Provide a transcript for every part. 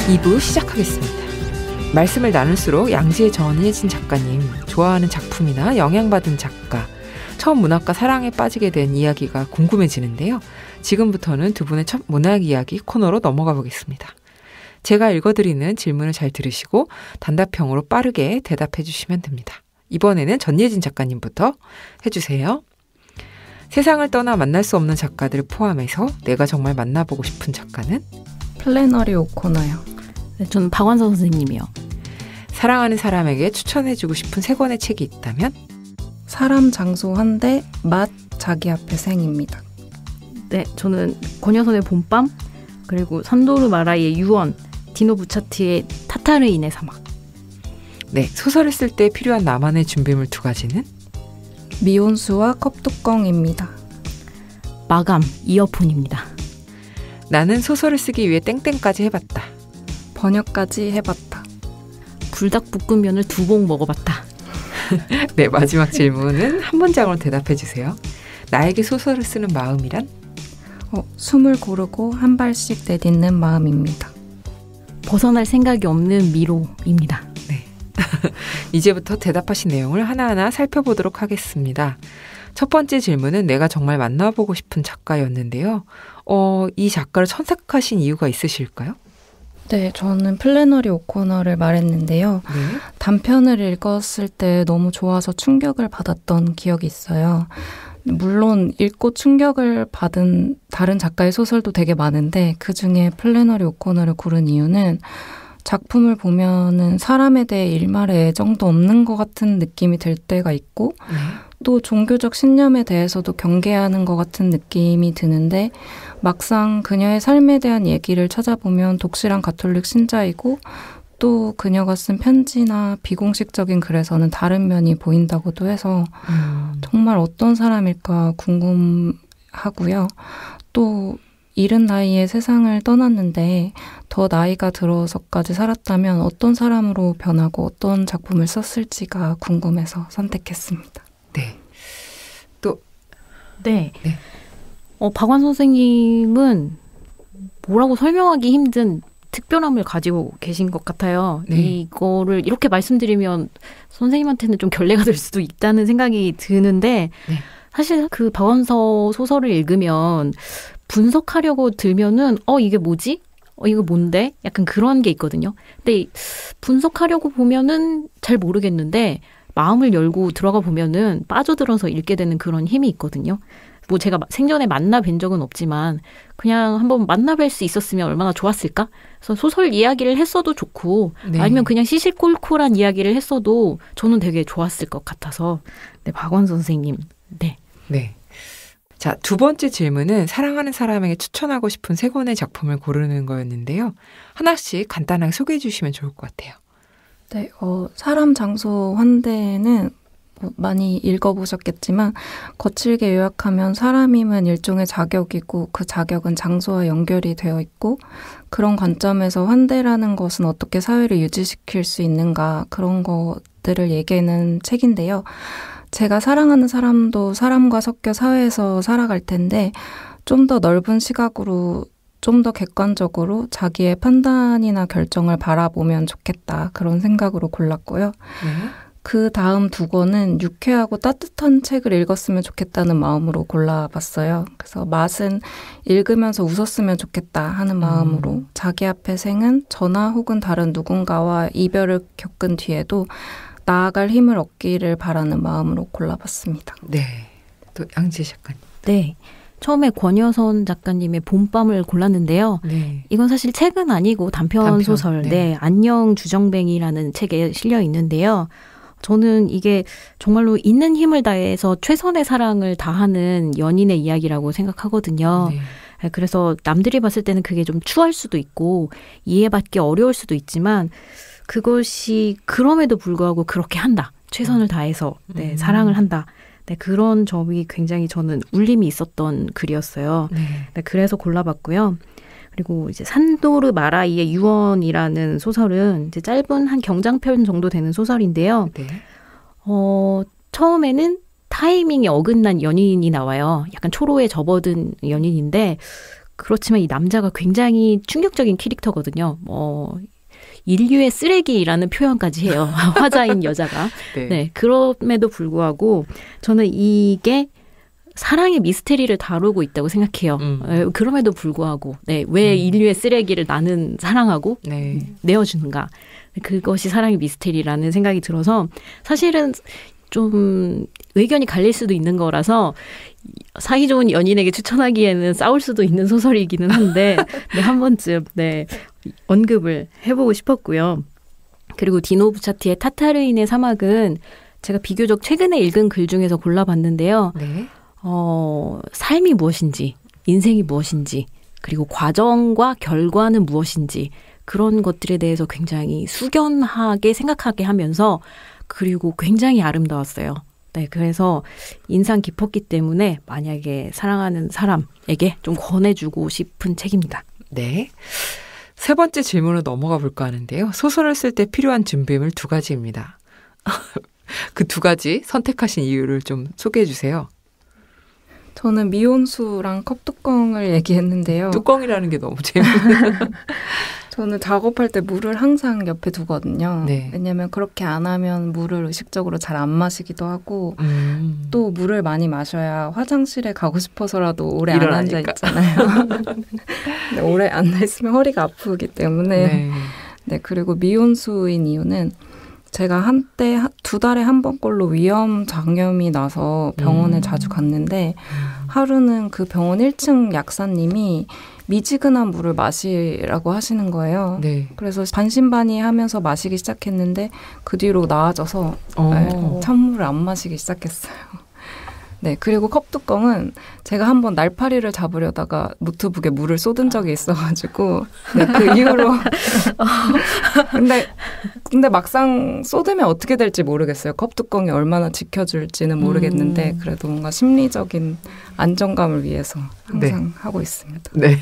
2부 시작하겠습니다. 말씀을 나눌수록 양지의 전예진 작가님, 좋아하는 작품이나 영향받은 작가, 처음 문학과 사랑에 빠지게 된 이야기가 궁금해지는데요. 지금부터는 두 분의 첫 문학 이야기 코너로 넘어가 보겠습니다. 제가 읽어드리는 질문을 잘 들으시고 단답형으로 빠르게 대답해 주시면 됩니다. 이번에는 전예진 작가님부터 해주세요. 세상을 떠나 만날 수 없는 작가들을 포함해서 내가 정말 만나보고 싶은 작가는? 플래너리 오코너요. 네, 저는 박완서 선생님이요. 사랑하는 사람에게 추천해주고 싶은 세 권의 책이 있다면? 사람, 장소, 환대, 맛, 자기 앞에 생입니다. 네, 저는 권여선의 봄밤, 그리고 산도르 마라이의 유언, 디노 부차티의 타타르인의 사막. 네, 소설을 쓸 때 필요한 나만의 준비물 두 가지는? 미온수와 컵뚜껑입니다. 마감, 이어폰입니다. 나는 소설을 쓰기 위해 땡땡까지 해봤다. 번역까지 해봤다. 불닭볶음면을 2봉 먹어봤다. 네, 마지막 질문은 한 문장으로 대답해 주세요. 나에게 소설을 쓰는 마음이란? 숨을 고르고 한 발씩 내딛는 마음입니다. 벗어날 생각이 없는 미로입니다. 네. 이제부터 대답하신 내용을 하나하나 살펴보도록 하겠습니다. 첫 번째 질문은 내가 정말 만나보고 싶은 작가였는데요. 이 작가를 선택하신 이유가 있으실까요? 네, 저는 플래너리 오코너를 말했는데요. 네. 단편을 읽었을 때 너무 좋아서 충격을 받았던 기억이 있어요. 물론 읽고 충격을 받은 다른 작가의 소설도 되게 많은데 그중에 플래너리 오코너를 고른 이유는 작품을 보면은 사람에 대해 일말의 애정도 없는 것 같은 느낌이 들 때가 있고 또 종교적 신념에 대해서도 경계하는 것 같은 느낌이 드는데 막상 그녀의 삶에 대한 얘기를 찾아보면 독실한 가톨릭 신자이고 또 그녀가 쓴 편지나 비공식적인 글에서는 다른 면이 보인다고도 해서 정말 어떤 사람일까 궁금하고요. 또 이른 나이에 세상을 떠났는데 더 나이가 들어서까지 살았다면 어떤 사람으로 변하고 어떤 작품을 썼을지가 궁금해서 선택했습니다. 네. 또 네. 박완 선생님은 뭐라고 설명하기 힘든 특별함을 가지고 계신 것 같아요. 네. 이거를 이렇게 말씀드리면 선생님한테는 좀 결례가 될 수도 있다는 생각이 드는데 네. 사실 그 박완서 소설을 읽으면 분석하려고 들면은 이게 뭐지? 이거 뭔데? 약간 그런 게 있거든요. 근데 분석하려고 보면은 잘 모르겠는데 마음을 열고 들어가 보면은 빠져들어서 읽게 되는 그런 힘이 있거든요. 뭐 제가 생전에 만나뵌 적은 없지만 그냥 한번 만나뵐 수 있었으면 얼마나 좋았을까? 그래서 소설 이야기를 했어도 좋고 네. 아니면 그냥 시시콜콜한 이야기를 했어도 저는 되게 좋았을 것 같아서 네, 박완 선생님. 네. 네. 자, 두 번째 질문은 사랑하는 사람에게 추천하고 싶은 세 권의 작품을 고르는 거였는데요. 하나씩 간단하게 소개해 주시면 좋을 것 같아요. 네, 사람, 장소, 환대는 많이 읽어보셨겠지만 거칠게 요약하면 사람임은 일종의 자격이고 그 자격은 장소와 연결이 되어 있고 그런 관점에서 환대라는 것은 어떻게 사회를 유지시킬 수 있는가 그런 것들을 얘기하는 책인데요. 제가 사랑하는 사람도 사람과 섞여 사회에서 살아갈 텐데 좀 더 넓은 시각으로 좀 더 객관적으로 자기의 판단이나 결정을 바라보면 좋겠다. 그런 생각으로 골랐고요. 네. 그 다음 두 권은 유쾌하고 따뜻한 책을 읽었으면 좋겠다는 마음으로 골라봤어요. 그래서 맛은 읽으면서 웃었으면 좋겠다 하는 마음으로 자기 앞의 생은 저나 혹은 다른 누군가와 이별을 겪은 뒤에도 나아갈 힘을 얻기를 바라는 마음으로 골라봤습니다. 네. 또 양지 작가님. 네. 처음에 권여선 작가님의 봄밤을 골랐는데요. 네. 이건 사실 책은 아니고 단편 소설. 네. 네. 안녕 주정뱅이라는 책에 실려 있는데요. 저는 이게 정말로 있는 힘을 다해서 최선의 사랑을 다하는 연인의 이야기라고 생각하거든요. 네. 그래서 남들이 봤을 때는 그게 좀 추할 수도 있고 이해받기 어려울 수도 있지만 그것이 그럼에도 불구하고 그렇게 한다. 최선을 다해서 네, 사랑을 한다. 네, 그런 점이 굉장히 저는 울림이 있었던 글이었어요. 네, 그래서 골라봤고요. 그리고 이제 산도르 마라이의 유언이라는 소설은 이제 짧은 한 경장편 정도 되는 소설인데요. 네. 처음에는 타이밍이 어긋난 연인이 나와요. 약간 초로에 접어든 연인인데 그렇지만 이 남자가 굉장히 충격적인 캐릭터거든요. 인류의 쓰레기라는 표현까지 해요. 화자인 여자가. 네. 네, 그럼에도 불구하고 저는 이게 사랑의 미스테리를 다루고 있다고 생각해요. 그럼에도 불구하고 왜 인류의 쓰레기를 나는 사랑하고 네. 내어주는가. 그것이 사랑의 미스테리라는 생각이 들어서 사실은 좀 의견이 갈릴 수도 있는 거라서 사이 좋은 연인에게 추천하기에는 싸울 수도 있는 소설이기는 한데 한 번쯤 언급을 해보고 싶었고요. 그리고 디노 부차티의 타타르인의 사막은 제가 비교적 최근에 읽은 글 중에서 골라봤는데요. 네. 삶이 무엇인지, 인생이 무엇인지, 그리고 과정과 결과는 무엇인지 그런 것들에 대해서 굉장히 숙연하게 생각하게 하면서 그리고 굉장히 아름다웠어요. 네, 그래서 인상 깊었기 때문에 만약에 사랑하는 사람에게 좀 권해주고 싶은 책입니다. 네. 세 번째 질문으로 넘어가 볼까 하는데요. 소설을 쓸 때 필요한 준비물 2가지입니다. 그 2가지 선택하신 이유를 좀 소개해 주세요. 저는 미온수랑 컵뚜껑을 얘기했는데요. 뚜껑이라는 게 너무 재밌네요. 저는 작업할 때 물을 항상 옆에 두거든요. 네. 왜냐하면 그렇게 안 하면 물을 의식적으로 잘 안 마시기도 하고 또 물을 많이 마셔야 화장실에 가고 싶어서라도 오래 안 앉아 있잖아요. 근데 오래 앉아 있으면 허리가 아프기 때문에 네, 그리고 미온수인 이유는 제가 한때 2달에 한 번꼴로 위염 장염이 나서 병원에 자주 갔는데 하루는 그 병원 1층 약사님이 미지근한 물을 마시라고 하시는 거예요. 네. 그래서 반신반의하면서 마시기 시작했는데 그 뒤로 나아져서 찬물을 안 마시기 시작했어요. 네, 그리고 컵뚜껑은 제가 한번 날파리를 잡으려다가 노트북에 물을 쏟은 적이 있어가지고 네, 그 이후로 근데 막상 쏟으면 어떻게 될지 모르겠어요. 컵뚜껑이 얼마나 지켜줄지는 모르겠는데 그래도 뭔가 심리적인 안정감을 위해서 항상 하고 있습니다. 네.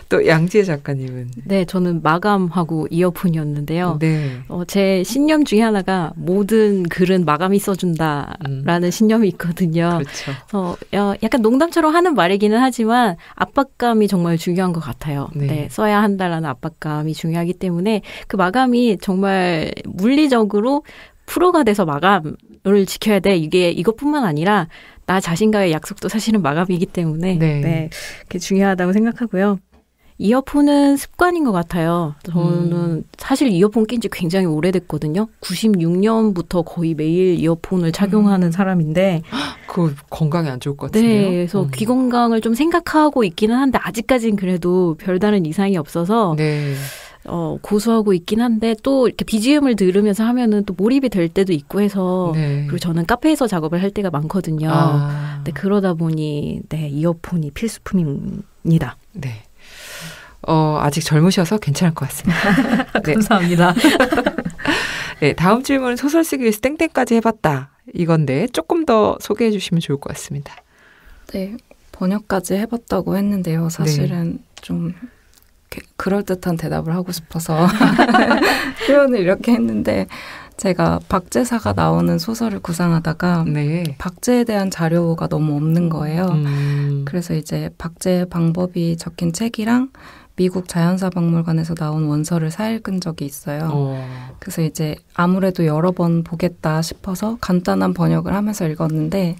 또 양지혜 작가님은? 네, 저는 마감하고 이어폰이었는데요. 네. 제 신념 중에 하나가 모든 글은 마감이 써준다라는 신념이 있거든요. 그렇죠. 약간 농담처럼 하는 말이기는 하지만 압박감이 정말 중요한 것 같아요. 네, 써야 한다라는 압박감이 중요하기 때문에 그 마감이 정말 물리적으로 프로가 돼서 마감을 지켜야 돼. 이것뿐만 아니라 나 자신과의 약속도 사실은 마감이기 때문에 그게 중요하다고 생각하고요. 이어폰은 습관인 것 같아요. 저는 사실 이어폰 낀 지 굉장히 오래됐거든요. 96년부터 거의 매일 이어폰을 착용하는 사람인데. 그거 건강에 안 좋을 것 같은데요. 네, 그래서 귀 건강을 좀 생각하고 있기는 한데 아직까지는 그래도 별다른 이상이 없어서 고수하고 있긴 한데 또 이렇게 BGM을 들으면서 하면은 또 몰입이 될 때도 있고 해서 그리고 저는 카페에서 작업을 할 때가 많거든요. 네, 그러다 보니 이어폰이 필수품입니다. 네. 아직 젊으셔서 괜찮을 것 같습니다. 네. 감사합니다. 네, 다음 질문은 소설 쓰기 위해서 땡땡까지 해봤다. 이건데 조금 더 소개해 주시면 좋을 것 같습니다. 네, 번역까지 해봤다고 했는데요. 사실은 좀 그럴듯한 대답을 하고 싶어서 표현을 이렇게 했는데 제가 박제사가 나오는 소설을 구상하다가 박제에 대한 자료가 너무 없는 거예요. 그래서 이제 박제 방법이 적힌 책이랑 미국 자연사박물관에서 나온 원서를 사읽은 적이 있어요. 그래서 이제 아무래도 여러 번 보겠다 싶어서 간단한 번역을 하면서 읽었는데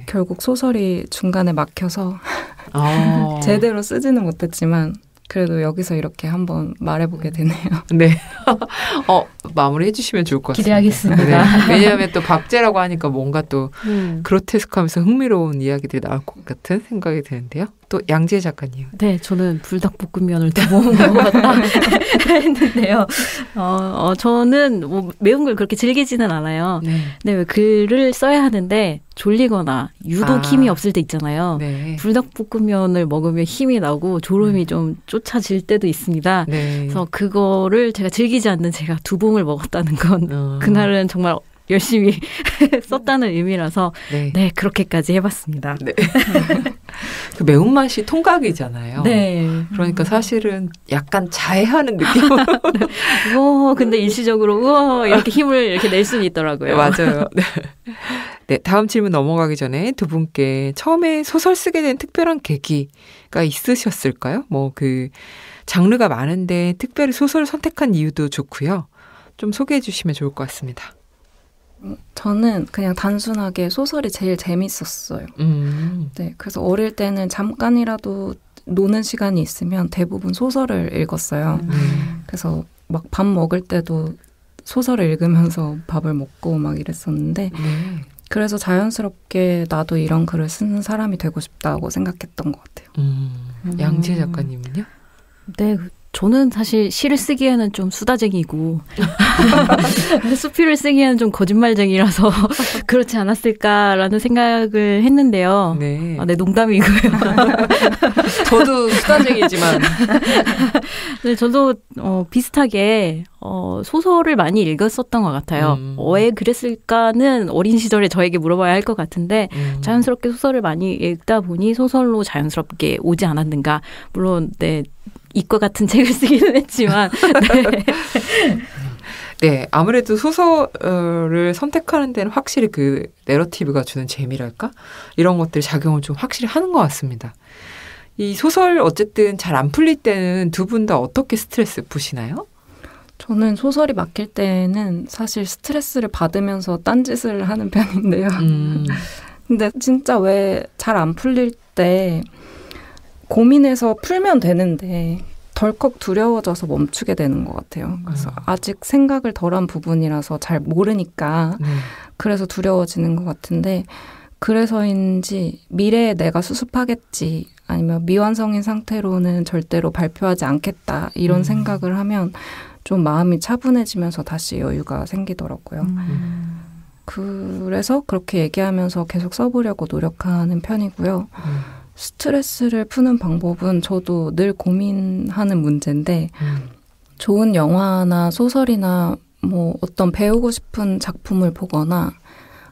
결국 소설이 중간에 막혀서 제대로 쓰지는 못했지만 그래도 여기서 이렇게 한번 말해보게 되네요. 네. 마무리해 주시면 좋을 것 같습니다. 기대하겠습니다. 네. 왜냐하면 또 박제라고 하니까 뭔가 또 그로테스크하면서 흥미로운 이야기들이 나올 것 같은 생각이 드는데요. 또 양지혜 작가님. 네, 저는 불닭볶음면을 너무 먹어봤다 했는데요. 저는 뭐 매운 걸 그렇게 즐기지는 않아요. 근데 왜 글을 써야 하는데 졸리거나 유독 힘이 없을 때 있잖아요. 불닭볶음면을 먹으면 힘이 나고 졸음이 좀 쫓아질 때도 있습니다. 그래서 그거를 제가 즐기지 않는 제가 2봉을 먹었다는 건 그날은 정말 열심히 썼다는 의미라서 그렇게까지 해봤습니다. 네. 그 매운맛이 통각이잖아요. 네. 그러니까 사실은 약간 자해하는 느낌으로. 근데 일시적으로 이렇게 힘을 이렇게 낼 수는 있더라고요. 맞아요. 네. 네, 다음 질문 넘어가기 전에 두 분께 처음에 소설 쓰게 된 특별한 계기가 있으셨을까요? 뭐 장르가 많은데 특별히 소설을 선택한 이유도 좋고요. 좀 소개해 주시면 좋을 것 같습니다. 저는 그냥 단순하게 소설이 제일 재밌었어요. 네, 그래서 어릴 때는 잠깐이라도 노는 시간이 있으면 대부분 소설을 읽었어요. 그래서 막 밥 먹을 때도 소설을 읽으면서 밥을 먹고 막 이랬었는데 그래서 자연스럽게 나도 이런 글을 쓰는 사람이 되고 싶다고 생각했던 것 같아요. 양지혜 작가님은요? 네, 저는 사실 시를 쓰기에는 좀 수다쟁이고 수필을 쓰기에는 좀 거짓말쟁이라서 그렇지 않았을까라는 생각을 했는데요. 네, 네, 농담이고요. 저도 수다쟁이지만 네, 저도 비슷하게 소설을 많이 읽었었던 것 같아요. 왜 그랬을까는 어린 시절에 저에게 물어봐야 할 것 같은데 자연스럽게 소설을 많이 읽다 보니 소설로 자연스럽게 오지 않았는가. 물론 네, 이과 같은 책을 쓰기는 했지만 네. 네, 아무래도 소설을 선택하는 데는 확실히 그 내러티브가 주는 재미랄까? 이런 것들이 작용을 좀 확실히 하는 것 같습니다. 이 소설 어쨌든 잘 안 풀릴 때는 두 분 다 어떻게 스트레스 푸시나요? 저는 소설이 막힐 때는 사실 스트레스를 받으면서 딴짓을 하는 편인데요. 근데 진짜 왜 잘 안 풀릴 때 고민해서 풀면 되는데 덜컥 두려워져서 멈추게 되는 것 같아요. 그래서 아직 생각을 덜한 부분이라서 잘 모르니까 그래서 두려워지는 것 같은데 그래서인지 미래에 내가 수습하겠지 아니면 미완성인 상태로는 절대로 발표하지 않겠다 이런 생각을 하면 좀 마음이 차분해지면서 다시 여유가 생기더라고요. 그래서 그렇게 얘기하면서 계속 써보려고 노력하는 편이고요. 스트레스를 푸는 방법은 저도 늘 고민하는 문제인데 좋은 영화나 소설이나 뭐 어떤 배우고 싶은 작품을 보거나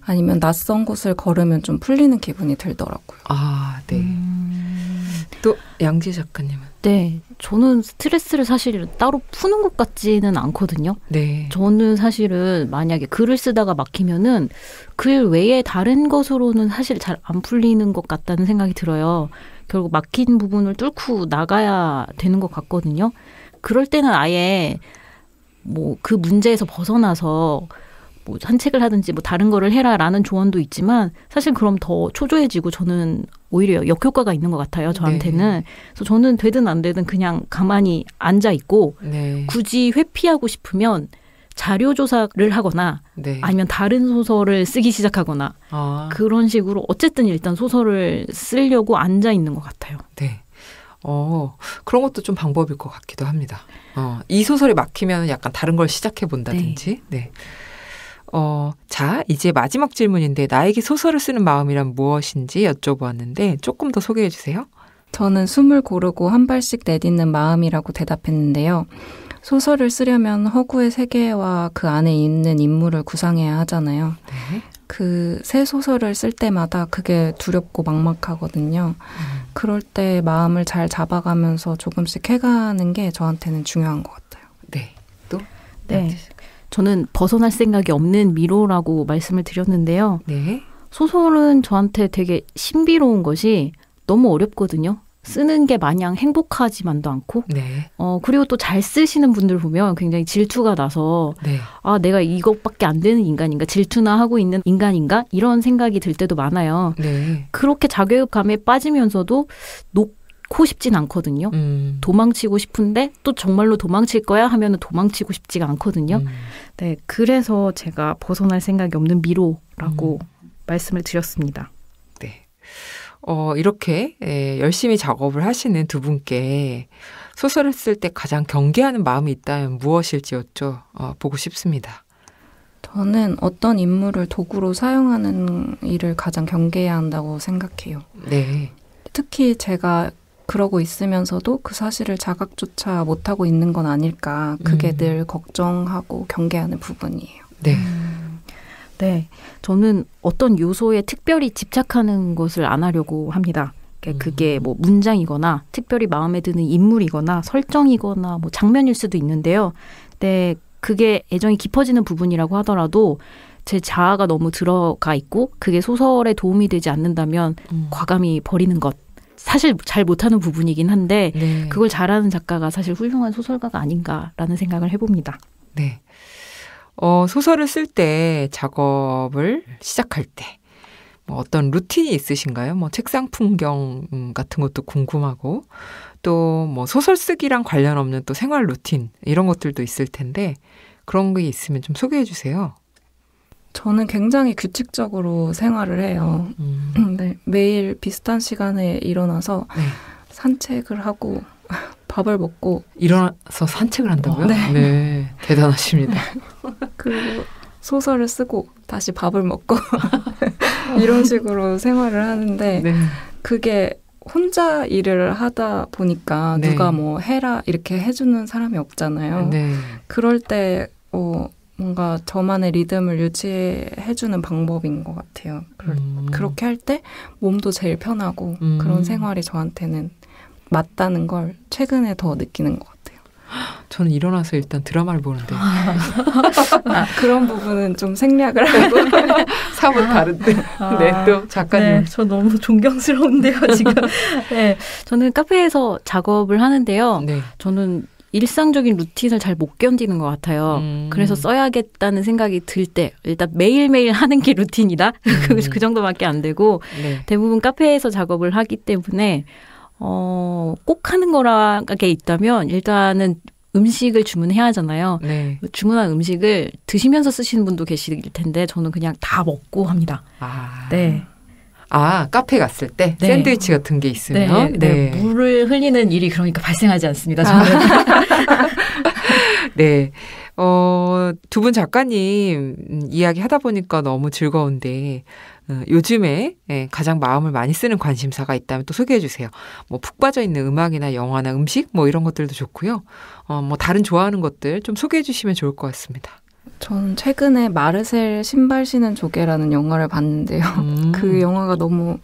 아니면 낯선 곳을 걸으면 좀 풀리는 기분이 들더라고요. 아, 네. 또 양지 작가님은? 네, 저는 스트레스를 사실 따로 푸는 것 같지는 않거든요. 네. 저는 사실은 만약에 글을 쓰다가 막히면은 글 외에 다른 것으로는 사실 잘 안 풀리는 것 같다는 생각이 들어요. 결국 막힌 부분을 뚫고 나가야 되는 것 같거든요. 그럴 때는 아예 뭐 그 문제에서 벗어나서 뭐 산책을 하든지 뭐 다른 거를 해라라는 조언도 있지만 사실 그럼 더 초조해지고 저는 오히려 역효과가 있는 것 같아요. 저한테는. 네. 그래서 저는 되든 안 되든 그냥 가만히 앉아 있고 네. 굳이 회피하고 싶으면 자료 조사를 하거나 네. 아니면 다른 소설을 쓰기 시작하거나 그런 식으로 어쨌든 일단 소설을 쓰려고 앉아 있는 것 같아요. 네. 그런 것도 좀 방법일 것 같기도 합니다. 이 소설이 막히면 약간 다른 걸 시작해 본다든지. 네. 자, 이제 마지막 질문인데 나에게 소설을 쓰는 마음이란 무엇인지 여쭤보았는데 조금 더 소개해 주세요. 저는 숨을 고르고 한 발씩 내딛는 마음이라고 대답했는데요. 소설을 쓰려면 허구의 세계와 그 안에 있는 인물을 구상해야 하잖아요. 네. 그 새 소설을 쓸 때마다 그게 두렵고 막막하거든요. 그럴 때 마음을 잘 잡아가면서 조금씩 해가는 게 저한테는 중요한 것 같아요. 네. 또? 네. 저는 벗어날 생각이 없는 미로라고 말씀을 드렸는데요. 네. 소설은 저한테 되게 신비로운 것이 너무 어렵거든요. 쓰는 게 마냥 행복하지만도 않고. 네. 그리고 또 잘 쓰시는 분들 보면 굉장히 질투가 나서 네. 아, 내가 이것밖에 안 되는 인간인가? 질투나 하고 있는 인간인가? 이런 생각이 들 때도 많아요. 네. 그렇게 자괴감에 빠지면서도 놓고 싶진 않거든요. 도망치고 싶은데 또 정말로 도망칠 거야 하면은 도망치고 싶지가 않거든요. 네, 그래서 제가 벗어날 생각이 없는 미로라고 말씀을 드렸습니다. 네. 이렇게 열심히 작업을 하시는 두 분께 소설을 쓸 때 가장 경계하는 마음이 있다면 무엇일지 여쭤보고 싶습니다. 저는 어떤 인물을 도구로 사용하는 일을 가장 경계해야 한다고 생각해요. 네. 특히 제가 그러고 있으면서도 그 사실을 자각조차 못하고 있는 건 아닐까. 그게 늘 걱정하고 경계하는 부분이에요. 네. 네. 저는 어떤 요소에 특별히 집착하는 것을 안 하려고 합니다. 그게 뭐 문장이거나 특별히 마음에 드는 인물이거나 설정이거나 뭐 장면일 수도 있는데요. 네. 그게 애정이 깊어지는 부분이라고 하더라도 제 자아가 너무 들어가 있고 그게 소설에 도움이 되지 않는다면 과감히 버리는 것. 사실 잘 못하는 부분이긴 한데 네. 그걸 잘하는 작가가 사실 훌륭한 소설가가 아닌가라는 생각을 해봅니다. 네. 소설을 쓸 때 작업을 시작할 때 뭐 어떤 루틴이 있으신가요? 뭐 책상 풍경 같은 것도 궁금하고 또 뭐 소설 쓰기랑 관련 없는 또 생활 루틴 이런 것들도 있을 텐데 그런 게 있으면 좀 소개해 주세요. 저는 굉장히 규칙적으로 생활을 해요. 네, 매일 비슷한 시간에 일어나서 네. 산책을 하고 밥을 먹고 일어나서 산책을 한다고요? 네. 네. 대단하십니다. 그리고 소설을 쓰고 다시 밥을 먹고 이런 식으로 생활을 하는데 네. 그게 혼자 일을 하다 보니까 네. 누가 뭐 해라 이렇게 해주는 사람이 없잖아요. 네. 그럴 때 뭔가 저만의 리듬을 유지해주는 방법인 것 같아요. 그렇게 할 때 몸도 제일 편하고 그런 생활이 저한테는 맞다는 걸 최근에 더 느끼는 것 같아요. 저는 일어나서 일단 드라마를 보는데 그런 부분은 좀 생략을 하고 사뭇 다른데 네, 또 작가님. 네, 저 너무 존경스러운데요, 지금. 네, 저는 카페에서 작업을 하는데요. 네. 저는 일상적인 루틴을 잘 못 견디는 것 같아요. 그래서 써야겠다는 생각이 들 때 일단 매일매일 하는 게 루틴이다. 그 정도밖에 안 되고 네. 대부분 카페에서 작업을 하기 때문에 꼭 하는 거라게 있다면 일단은 음식을 주문해야 하잖아요. 네. 주문한 음식을 드시면서 쓰시는 분도 계실 텐데 저는 그냥 다 먹고 합니다. 네. 카페 갔을 때 네. 샌드위치 같은 게 있으면 네. 물을 흘리는 일이 그러니까 발생하지 않습니다. 저는. 네. 두 분 작가님 이야기 하다 보니까 너무 즐거운데 요즘에 가장 마음을 많이 쓰는 관심사가 있다면 또 소개해 주세요. 뭐 푹 빠져 있는 음악이나 영화나 음식 뭐 이런 것들도 좋고요. 뭐 다른 좋아하는 것들 좀 소개해 주시면 좋을 것 같습니다. 전 최근에 마르셀 신발 신은 조개라는 영화를 봤는데요. 그 영화가 너무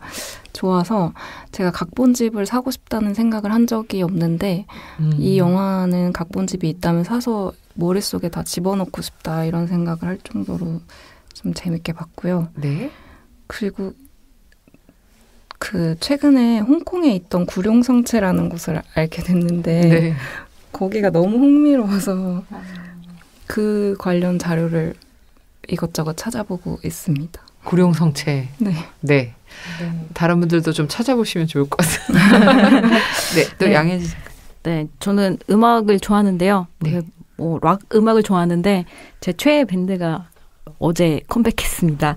좋아서 제가 각본집을 사고 싶다는 생각을 한 적이 없는데 이 영화는 각본집이 있다면 사서 머릿속에 다 집어넣고 싶다 이런 생각을 할 정도로 좀 재밌게 봤고요. 네. 그리고 그 최근에 홍콩에 있던 구룡성체라는 곳을 알게 됐는데 네. 거기가 너무 흥미로워서 그 관련 자료를 이것저것 찾아보고 있습니다. 구룡성체. 네. 네. 다른 분들도 좀 찾아보시면 좋을 것 같습니다. 네. 또 네. 양혜지. 네, 저는 음악을 좋아하는데요. 네. 락 음악을 좋아하는데 제 최애 밴드가 어제 컴백했습니다.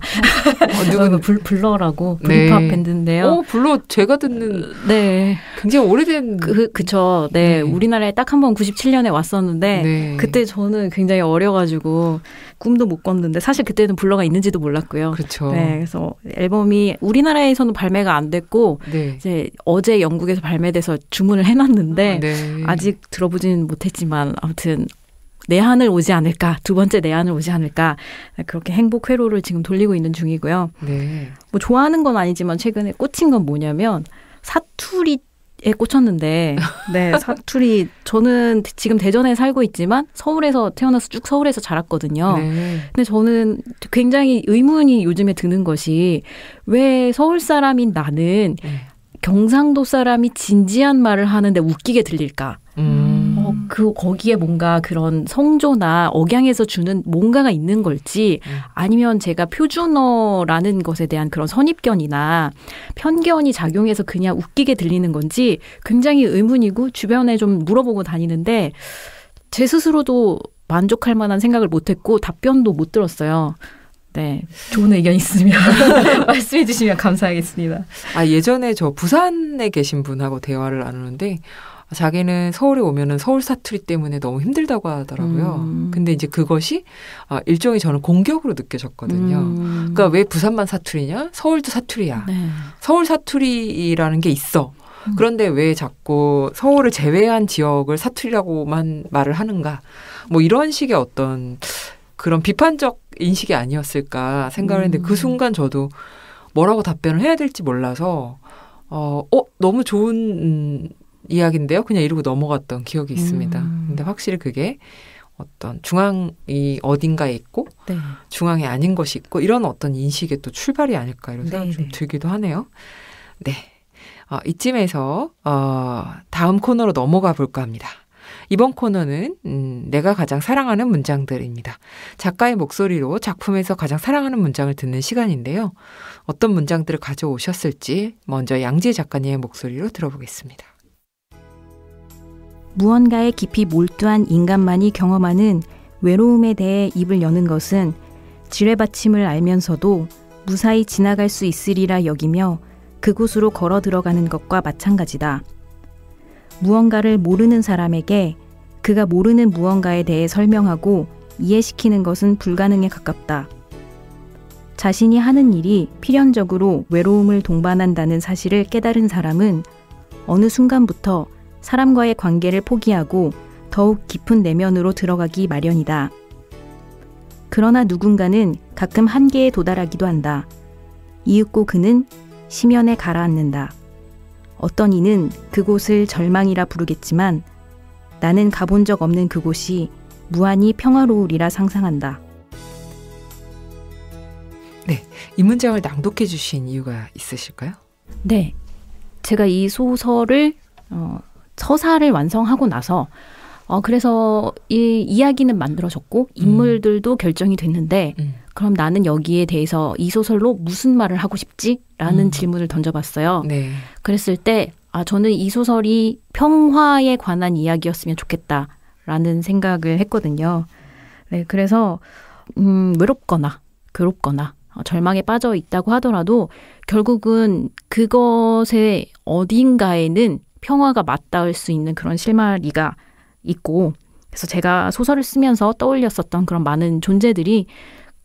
누구는 블러라고 네. 브리팝 밴드인데요. 블러 제가 듣는 네. 굉장히 오래된 그쵸. 네. 우리나라에 딱 한 번 97년에 왔었는데 네. 그때 저는 굉장히 어려가지고 꿈도 못 꿨는데 사실 그때는 블러가 있는지도 몰랐고요. 그렇죠. 네. 그래서 앨범이 우리나라에서는 발매가 안 됐고 네. 이제 어제 영국에서 발매돼서 주문을 해놨는데 네. 아직 들어보지는 못했지만 아무튼 내한을 오지 않을까, 두 번째 내한을 오지 않을까 그렇게 행복 회로를 지금 돌리고 있는 중이고요. 네. 뭐 좋아하는 건 아니지만 최근에 꽂힌 건 뭐냐면 사투리에 꽂혔는데 네, 사투리 저는 지금 대전에 살고 있지만 서울에서 태어나서 쭉 서울에서 자랐거든요. 네. 근데 저는 굉장히 의문이 요즘에 드는 것이 왜 서울 사람인 나는 경상도 사람이 진지한 말을 하는데 웃기게 들릴까? 거기에 뭔가 그런 성조나 억양에서 주는 뭔가가 있는 걸지 아니면 제가 표준어라는 것에 대한 그런 선입견이나 편견이 작용해서 그냥 웃기게 들리는 건지 굉장히 의문이고 주변에 좀 물어보고 다니는데 제 스스로도 만족할 만한 생각을 못했고 답변도 못 들었어요. 네, 좋은 의견 있으면 말씀해 주시면 감사하겠습니다. 예전에 저 부산에 계신 분하고 대화를 나누는데 자기는 서울에 오면은 서울 사투리 때문에 너무 힘들다고 하더라고요. 근데 이제 그것이 일종의 저는 공격으로 느껴졌거든요. 그러니까 왜 부산만 사투리냐? 서울도 사투리야. 네. 서울 사투리라는 게 있어. 그런데 왜 자꾸 서울을 제외한 지역을 사투리라고만 말을 하는가? 뭐 이런 식의 어떤 그런 비판적 인식이 아니었을까 생각을 했는데 그 순간 저도 뭐라고 답변을 해야 될지 몰라서 너무 좋은 이야기인데요. 그냥 이러고 넘어갔던 기억이 있습니다. 근데 확실히 그게 어떤 중앙이 어딘가에 있고 네. 중앙이 아닌 것이 있고 이런 어떤 인식의 또 출발이 아닐까 이런 생각이 좀 들기도 하네요. 네. 이쯤에서 다음 코너로 넘어가 볼까 합니다. 이번 코너는 내가 가장 사랑하는 문장들입니다. 작가의 목소리로 작품에서 가장 사랑하는 문장을 듣는 시간인데요. 어떤 문장들을 가져오셨을지 먼저 양지혜 작가님의 목소리로 들어보겠습니다. 무언가에 깊이 몰두한 인간만이 경험하는 외로움에 대해 입을 여는 것은 지뢰받침을 알면서도 무사히 지나갈 수 있으리라 여기며 그곳으로 걸어 들어가는 것과 마찬가지다. 무언가를 모르는 사람에게 그가 모르는 무언가에 대해 설명하고 이해시키는 것은 불가능에 가깝다. 자신이 하는 일이 필연적으로 외로움을 동반한다는 사실을 깨달은 사람은 어느 순간부터 사람과의 관계를 포기하고 더욱 깊은 내면으로 들어가기 마련이다. 그러나 누군가는 가끔 한계에 도달하기도 한다. 이윽고 그는 심연에 가라앉는다. 어떤 이는 그곳을 절망이라 부르겠지만 나는 가본 적 없는 그곳이 무한히 평화로우리라 상상한다. 네, 이 문장을 낭독해 주신 이유가 있으실까요? 네, 제가 이 소설을 서사를 완성하고 나서 그래서 이 이야기는 만들어졌고 인물들도 결정이 됐는데 그럼 나는 여기에 대해서 이 소설로 무슨 말을 하고 싶지? 라는 질문을 던져봤어요. 네. 그랬을 때 저는 이 소설이 평화에 관한 이야기였으면 좋겠다라는 생각을 했거든요. 네, 그래서 외롭거나 괴롭거나 절망에 빠져 있다고 하더라도 결국은 그것의 어딘가에는 평화가 맞닿을 수 있는 그런 실마리가 있고, 그래서 제가 소설을 쓰면서 떠올렸었던 그런 많은 존재들이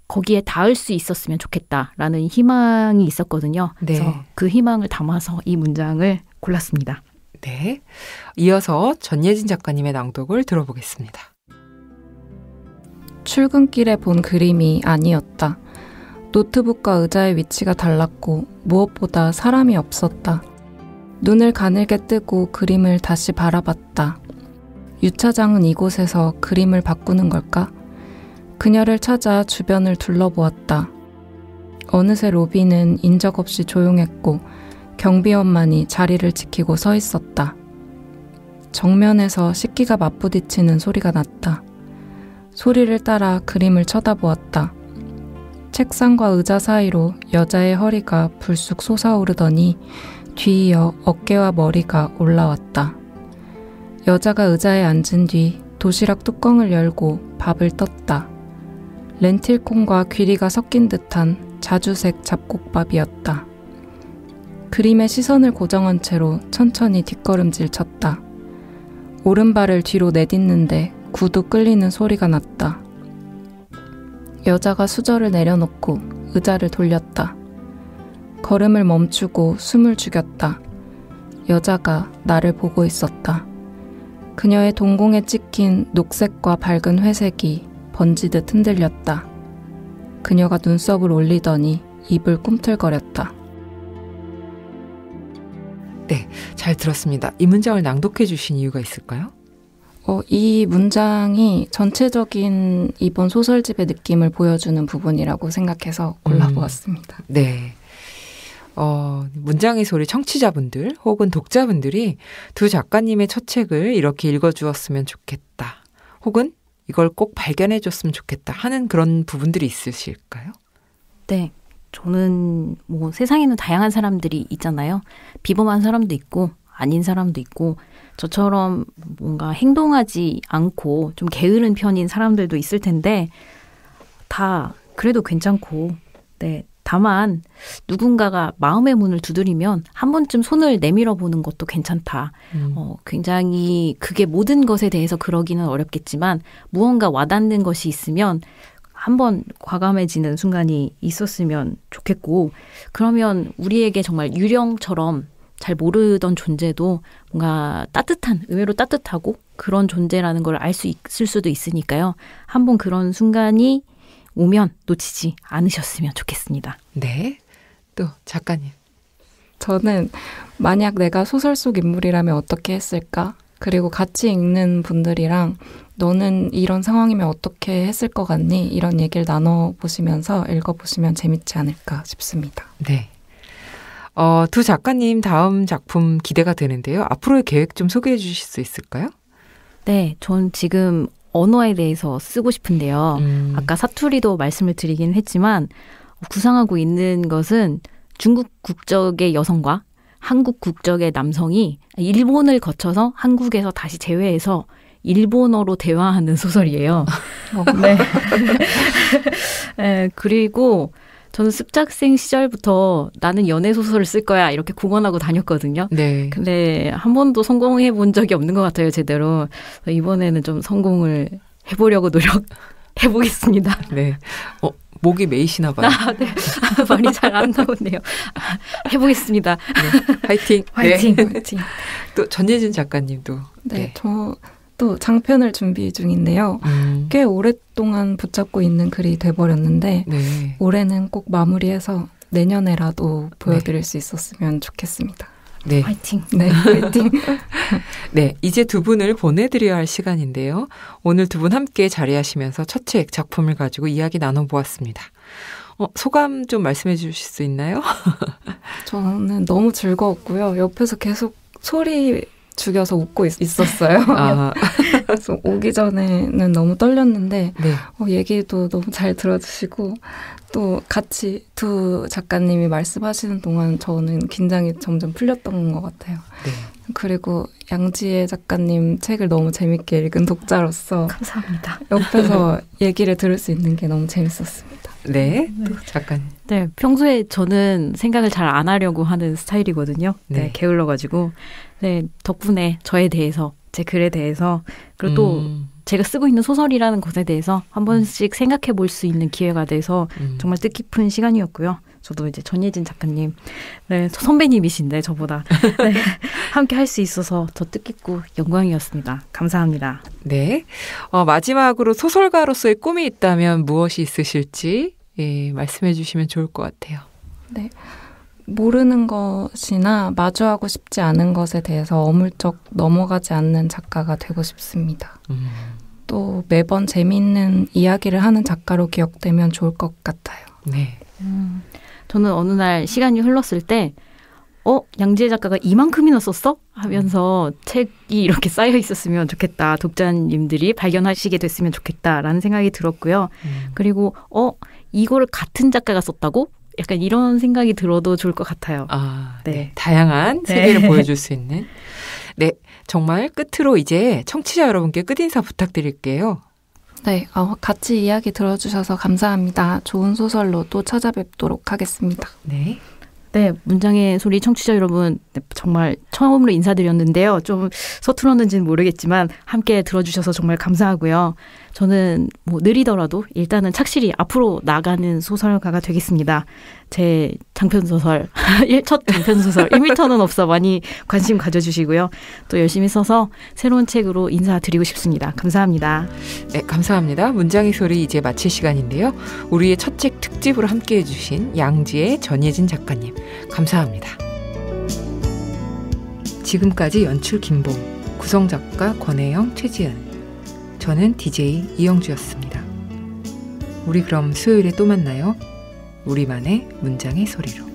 거기에 닿을 수 있었으면 좋겠다라는 희망이 있었거든요. 네. 그래서 그 희망을 담아서 이 문장을 골랐습니다. 네. 이어서 전예진 작가님의 낭독을 들어보겠습니다. 출근길에 본 그림이 아니었다. 노트북과 의자의 위치가 달랐고 무엇보다 사람이 없었다. 눈을 가늘게 뜨고 그림을 다시 바라봤다. 유차장은 이곳에서 그림을 바꾸는 걸까? 그녀를 찾아 주변을 둘러보았다. 어느새 로비는 인적없이 조용했고 경비원만이 자리를 지키고 서 있었다. 정면에서 식기가 맞부딪히는 소리가 났다. 소리를 따라 그림을 쳐다보았다. 책상과 의자 사이로 여자의 허리가 불쑥 솟아오르더니 뒤이어 어깨와 머리가 올라왔다. 여자가 의자에 앉은 뒤 도시락 뚜껑을 열고 밥을 떴다. 렌틸콩과 귀리가 섞인 듯한 자주색 잡곡밥이었다. 그림에 시선을 고정한 채로 천천히 뒷걸음질 쳤다. 오른발을 뒤로 내딛는데 구두 끌리는 소리가 났다. 여자가 수저를 내려놓고 의자를 돌렸다. 걸음을 멈추고 숨을 죽였다. 여자가 나를 보고 있었다. 그녀의 동공에 찍힌 녹색과 밝은 회색이 번지듯 흔들렸다. 그녀가 눈썹을 올리더니 입을 꿈틀거렸다. 네, 잘 들었습니다. 이 문장을 낭독해 주신 이유가 있을까요? 이 문장이 전체적인 이번 소설집의 느낌을 보여주는 부분이라고 생각해서 골라보았습니다. 네. 문장의 소리 청취자분들 혹은 독자분들이 두 작가님의 첫 책을 이렇게 읽어주었으면 좋겠다. 혹은 이걸 꼭 발견해줬으면 좋겠다 하는 그런 부분들이 있으실까요? 네. 저는 세상에는 다양한 사람들이 있잖아요. 비범한 사람도 있고 아닌 사람도 있고 저처럼 뭔가 행동하지 않고 좀 게으른 편인 사람들도 있을 텐데 다 그래도 괜찮고 네. 다만 누군가가 마음의 문을 두드리면 한 번쯤 손을 내밀어 보는 것도 괜찮다. 굉장히 그게 모든 것에 대해서 그러기는 어렵겠지만 무언가 와닿는 것이 있으면 한번 과감해지는 순간이 있었으면 좋겠고 그러면 우리에게 정말 유령처럼 잘 모르던 존재도 뭔가 따뜻한, 의외로 따뜻하고 그런 존재라는 걸 알 수 있을 수도 있으니까요. 한번 그런 순간이 오면 놓치지 않으셨으면 좋겠습니다. 네. 또 작가님. 저는 만약 내가 소설 속 인물이라면 어떻게 했을까? 그리고 같이 읽는 분들이랑 너는 이런 상황이면 어떻게 했을 것 같니? 이런 얘기를 나눠보시면서 읽어보시면 재밌지 않을까 싶습니다. 네. 두 작가님 다음 작품 기대가 되는데요. 앞으로의 계획 좀 소개해 주실 수 있을까요? 네, 전 지금 언어에 대해서 쓰고 싶은데요. 아까 사투리도 말씀을 드리긴 했지만 구상하고 있는 것은 중국 국적의 여성과 한국 국적의 남성이 일본을 거쳐서 한국에서 다시 재회해서 일본어로 대화하는 소설이에요. 네. 네. 그리고 저는 습작생 시절부터 나는 연애 소설을 쓸 거야 이렇게 공언하고 다녔거든요. 네. 근데 한 번도 성공해 본 적이 없는 것 같아요, 제대로. 이번에는 좀 성공을 해보려고 노력해보겠습니다. 네. 목이 메이시나 봐요. 네. 말이 잘 안 나오네요. 해보겠습니다. 네. 화이팅. 화이팅. 네. 화이팅. 또 전예진 작가님도. 네, 저 또 장편을 준비 중인데요. 꽤 오랫동안 붙잡고 있는 글이 돼버렸는데 네. 올해는 꼭 마무리해서 내년에라도 보여드릴 수 있었으면 좋겠습니다. 네. 화이팅. 네, 화이팅. 네, 이제 두 분을 보내드려야 할 시간인데요. 오늘 두 분 함께 자리하시면서 첫 책, 작품을 가지고 이야기 나눠보았습니다. 소감 좀 말씀해 주실 수 있나요? 저는 너무 즐거웠고요. 옆에서 계속 소리 죽여서 웃고 있었어요. 아. 그래서 오기 전에는 너무 떨렸는데 네. 얘기도 너무 잘 들어주시고 또 같이 두 작가님이 말씀하시는 동안 저는 긴장이 점점 풀렸던 것 같아요. 네. 그리고 양지혜 작가님 책을 너무 재밌게 읽은 독자로서 감사합니다. 옆에서 얘기를 들을 수 있는 게 너무 재밌었습니다. 네, 또 작가님. 네, 평소에 저는 생각을 잘 안 하려고 하는 스타일이거든요. 네, 게을러가지고. 네, 덕분에 저에 대해서, 제 글에 대해서, 그리고 또 제가 쓰고 있는 소설이라는 것에 대해서 한 번씩 생각해 볼 수 있는 기회가 돼서 정말 뜻깊은 시간이었고요. 저도 이제 전예진 작가님, 네, 선배님이신데 저보다 네, 함께 할 수 있어서 더 뜻깊고 영광이었습니다. 감사합니다. 네, 마지막으로 소설가로서의 꿈이 있다면 무엇이 있으실지 말씀해 주시면 좋을 것 같아요. 네, 모르는 것이나 마주하고 싶지 않은 것에 대해서 어물쩍 넘어가지 않는 작가가 되고 싶습니다. 또 매번 재미있는 이야기를 하는 작가로 기억되면 좋을 것 같아요. 네. 저는 어느 날 시간이 흘렀을 때 양지혜 작가가 이만큼이나 썼어? 하면서 책이 이렇게 쌓여 있었으면 좋겠다. 독자님들이 발견하시게 됐으면 좋겠다라는 생각이 들었고요. 그리고 이거를 같은 작가가 썼다고? 약간 이런 생각이 들어도 좋을 것 같아요. 아, 네. 네. 다양한 세계를 보여줄 수 있는. 네, 정말 끝으로 이제 청취자 여러분께 끝인사 부탁드릴게요. 네, 같이 이야기 들어주셔서 감사합니다. 좋은 소설로 또 찾아뵙도록 하겠습니다. 네. 네, 문장의 소리 청취자 여러분, 정말 처음으로 인사드렸는데요. 좀 서툴었는지는 모르겠지만 함께 들어주셔서 정말 감사하고요. 저는 느리더라도 일단은 착실히 앞으로 나가는 소설가가 되겠습니다. 제 장편소설, 첫 장편소설 1m는 없어 많이 관심 가져주시고요. 또 열심히 써서 새로운 책으로 인사드리고 싶습니다. 감사합니다. 네, 감사합니다. 문장의 소리 이제 마칠 시간인데요. 우리의 첫 책 특집으로 함께해 주신 양지혜, 전예진 작가님 감사합니다. 지금까지 연출 김봉, 구성작가 권혜영, 최지은, 저는 DJ 이영주였습니다. 우리 그럼 수요일에 또 만나요. 우리만의 문장의 소리로.